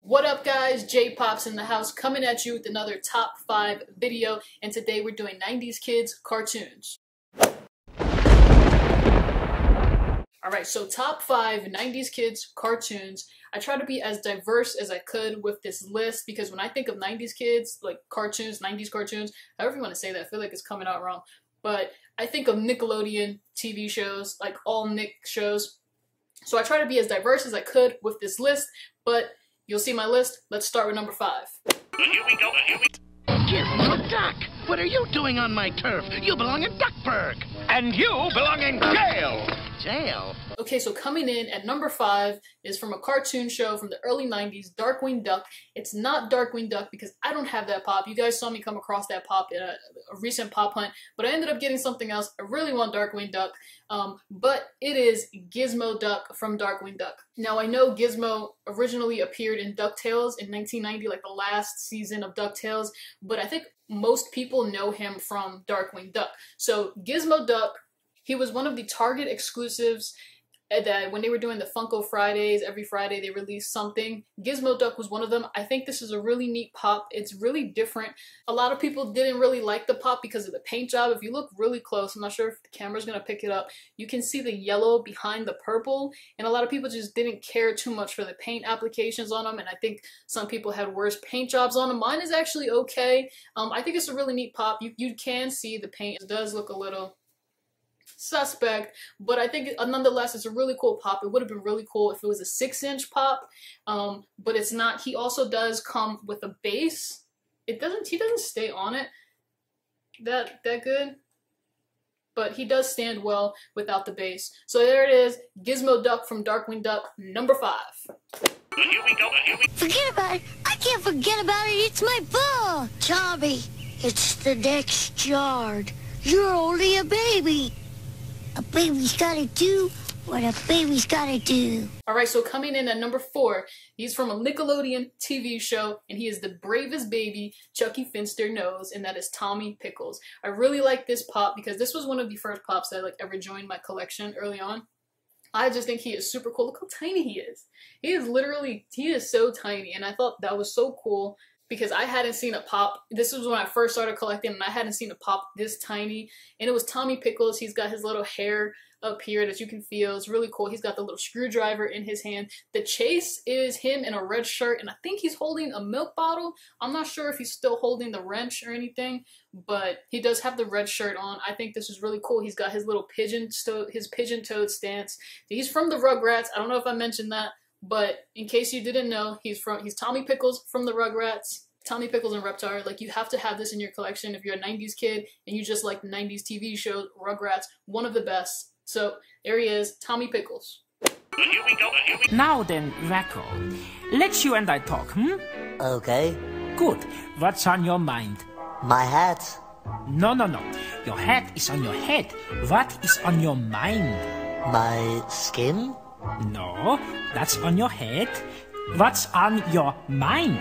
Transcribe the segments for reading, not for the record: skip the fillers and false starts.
What up guys, JPOPS in the house coming at you with another top 5 video, and today we're doing 90s kids cartoons. Alright, so top 5 90s kids cartoons. I try to be as diverse as I could with this list because when I think of 90s kids, like cartoons, 90s cartoons, however you want to say that, I feel like it's coming out wrong. But I think of Nickelodeon TV shows, like all Nick shows. So I try to be as diverse as I could with this list, but you'll see my list. Let's start with number 5. Here we go. Gizmo Duck! What are you doing on my turf? You belong in Duckburg! And you belong in jail! Jail? Okay, so coming in at number 5 is from a cartoon show from the early 90s, Darkwing Duck. It's not Darkwing Duck because I don't have that pop. You guys saw me come across that pop in a recent pop hunt, but I ended up getting something else. I really want Darkwing Duck, but it is Gizmo Duck from Darkwing Duck. Now, I know Gizmo originally appeared in DuckTales in 1990, like the last season of DuckTales, but I think most people know him from Darkwing Duck. So Gizmo Duck, he was one of the Target exclusives that when they were doing the Funko Fridays, every Friday they released something. Gizmo Duck was one of them. I think this is a really neat pop. It's really different. A lot of people didn't really like the pop because of the paint job. If you look really close, I'm not sure if the camera's gonna pick it up, you can see the yellow behind the purple, and a lot of people just didn't care too much for the paint applications on them, and I think some people had worse paint jobs on them. Mine is actually okay. I think it's a really neat pop. You can see the paint. It does look a little suspect, but I think nonetheless it's a really cool pop. It would have been really cool if it was a 6-inch pop, but it's not. He also does come with a base. He doesn't stay on it that good, but he does stand well without the base. So there it is, Gizmo Duck from Darkwing Duck, number 5. Here we go. Forget about it. I can't forget about it. It's my ball. Tommy, it's the next yard. You're only a baby. A baby's gotta do what a baby's gotta do. Alright, so coming in at number 4, he's from a Nickelodeon TV show, and he is the bravest baby Chucky Finster knows, and that is Tommy Pickles. I really like this pop because this was one of the first pops that ever joined my collection early on. I just think he is super cool. Look how tiny he is. He is so tiny, and I thought that was so cool because I hadn't seen a pop. This was when I first started collecting, and I hadn't seen a pop this tiny, and it was Tommy Pickles. He's got his little hair up here that you can feel. It's really cool. He's got the little screwdriver in his hand. The chase is him in a red shirt, and I think he's holding a milk bottle. I'm not sure if he's still holding the wrench or anything, but he does have the red shirt on. I think this is really cool. He's got his little pigeon-toed stance. He's from the Rugrats. I don't know if I mentioned that, but in case you didn't know, he's Tommy Pickles from the Rugrats. Tommy Pickles and Reptar. Like, you have to have this in your collection if you're a 90s kid and you just like 90s TV shows. Rugrats, one of the best. So there he is, Tommy Pickles. Here we go. Now then, Racco, let you and I talk, Okay. Good. What's on your mind? My hat. No. Your hat is on your head. What is on your mind? My skin. No, that's on your head. What's on your mind?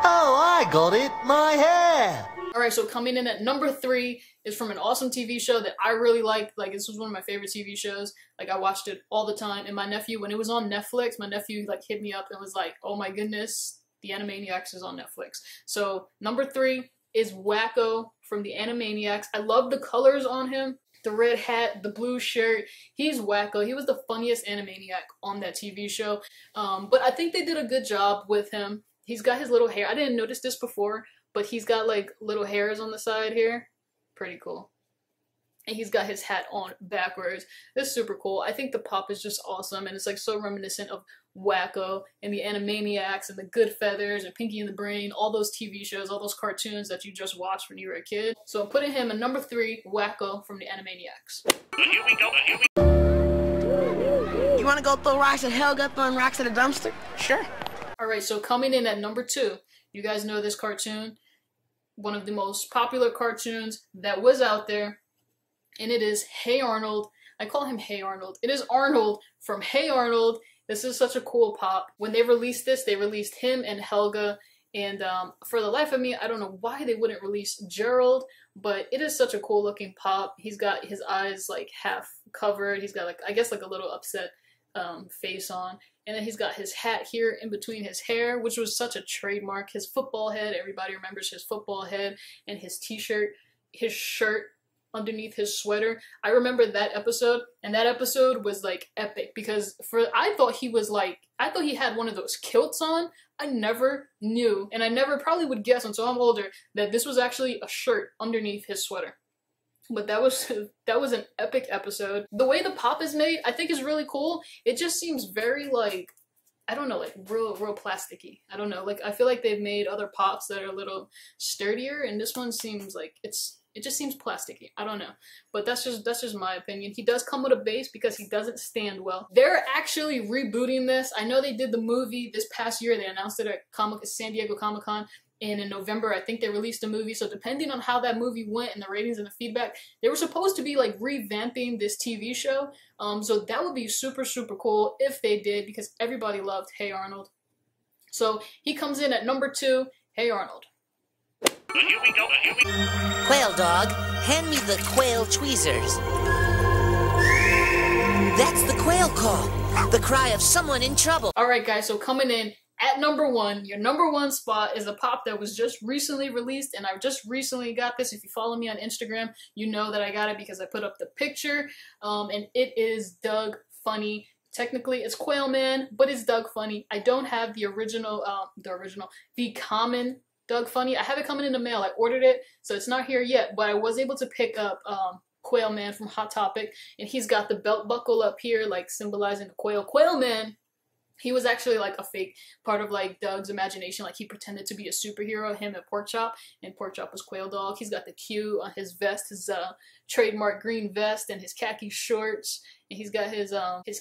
Oh, I got it. My hair. Alright, so coming in at number 3 is from an awesome TV show that I really liked. Like, this was one of my favorite TV shows. Like, I watched it all the time. And my nephew, when it was on Netflix, my nephew hit me up and was like, oh my goodness, the Animaniacs is on Netflix. So number 3 is Wacko from the Animaniacs. I love the colors on him. The red hat, the blue shirt. He's Wacko. He was the funniest Animaniac on that TV show. But I think they did a good job with him. He's got his little hair. I didn't notice this before, but he's got like little hairs on the side here. Pretty cool. And he's got his hat on backwards. That's super cool. I think the pop is just awesome, and it's like so reminiscent of Wacko and the Animaniacs and the Good Feathers and Pinky and the Brain, all those TV shows, all those cartoons that you just watched when you were a kid. So I'm putting him at number 3, Wacko from the Animaniacs. Here we go. You wanna go throw rocks at Helga throwing rocks at a dumpster? Sure. Alright, so coming in at number 2, you guys know this cartoon, one of the most popular cartoons that was out there, and it is Hey Arnold. I call him Hey Arnold. It is Arnold from Hey Arnold. This is such a cool pop. When they released this, they released him and Helga, and for the life of me, I don't know why they wouldn't release Gerald, but it is such a cool looking pop. He's got his eyes like half covered. He's got like, I guess like a little upset face on. and then he's got his hat here in between his hair, which was such a trademark. His football head, everybody remembers his football head, and his t-shirt, his shirt underneath his sweater. I remember that episode, and that episode was like epic because I thought he had one of those kilts on. I never knew, and I never probably would guess until I'm older, that this was actually a shirt underneath his sweater. But that was an epic episode. The way the pop is made, I think, is really cool. It just seems very like, I don't know, like real plasticky. I don't know, like I feel like they've made other pops that are a little sturdier, and this one seems like it just seems plasticky. I don't know, but that's just my opinion. He does come with a base because he doesn't stand well. They're actually rebooting this. I know they did the movie this past year. They announced it at San Diego Comic-Con, and in November I think they released a movie. So depending on how that movie went and the ratings and the feedback, they were supposed to be like revamping this TV show. So that would be super cool if they did, because everybody loved Hey Arnold. So he comes in at number 2, Hey Arnold. Here we go. Quail Dog, hand me the quail tweezers. That's the quail call. The cry of someone in trouble. Alright guys, so coming in at number 1, your number 1 spot is a pop that was just recently released, and I just recently got this. If you follow me on Instagram, you know that I got it because I put up the picture, and it is Doug Funny. Technically, it's Quail Man, but it's Doug Funny. I don't have the common Doug Funny. I have it coming in the mail. I ordered it, so it's not here yet, but I was able to pick up Quail Man from Hot Topic, and he's got the belt buckle up here, like symbolizing the quail. Quail Man, he was actually like a fake part of like Doug's imagination. Like he pretended to be a superhero, him and Porkchop, and Porkchop was Quail Dog. He's got the Q on his vest, his trademark green vest, and his khaki shorts, and he's got his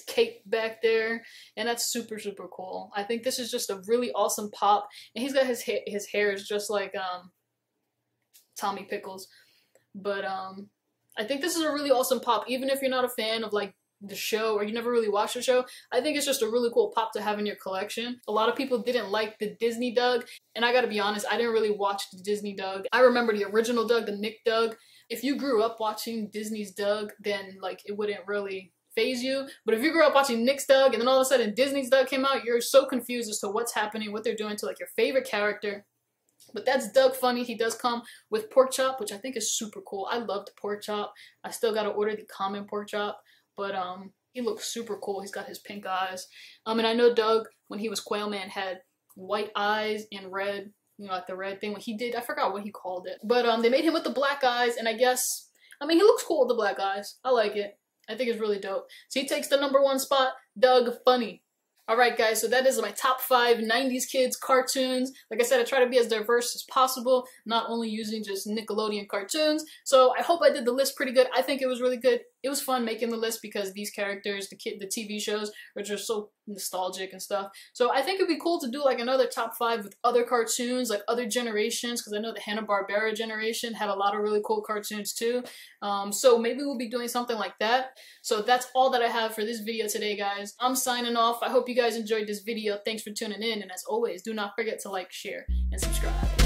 cape back there, and that's super cool. I think this is just a really awesome pop, and he's got his hair is just like Tommy Pickles, but I think this is a really awesome pop, even if you're not a fan of like the show or you never really watched the show. I think it's just a really cool pop to have in your collection. A lot of people didn't like the Disney Doug, and I gotta be honest, I didn't really watch the Disney Doug. I remember the original Doug, the Nick Doug. If you grew up watching Disney's Doug, then like it wouldn't really phase you. But if you grew up watching Nick's Doug and then all of a sudden Disney's Doug came out, you're so confused as to what's happening, what they're doing to like your favorite character. But that's Doug Funny. He does come with Porkchop, which I think is super cool. I loved Porkchop. I still gotta order the common Porkchop, but he looks super cool. He's got his pink eyes. And I know Doug, when he was Quail Man, had white eyes and red, you know, like the red thing. When he did, I forgot what he called it. But they made him with the black eyes, and I guess, I mean, he looks cool with the black eyes. I like it. I think it's really dope. So he takes the number 1 spot, Doug Funny. Alright guys, so that is my top 5 90s kids cartoons. Like I said, I try to be as diverse as possible, not only using just Nickelodeon cartoons. So I hope I did the list pretty good. I think it was really good. It was fun making the list because these characters, the TV shows, are just so nostalgic and stuff. So I think it'd be cool to do like another top 5 with other cartoons, like other generations, because I know the Hanna-Barbera generation had a lot of really cool cartoons too. So maybe we'll be doing something like that. So that's all that I have for this video today, guys. I'm signing off. I hope you guys enjoyed this video. Thanks for tuning in, and as always, do not forget to like, share, and subscribe.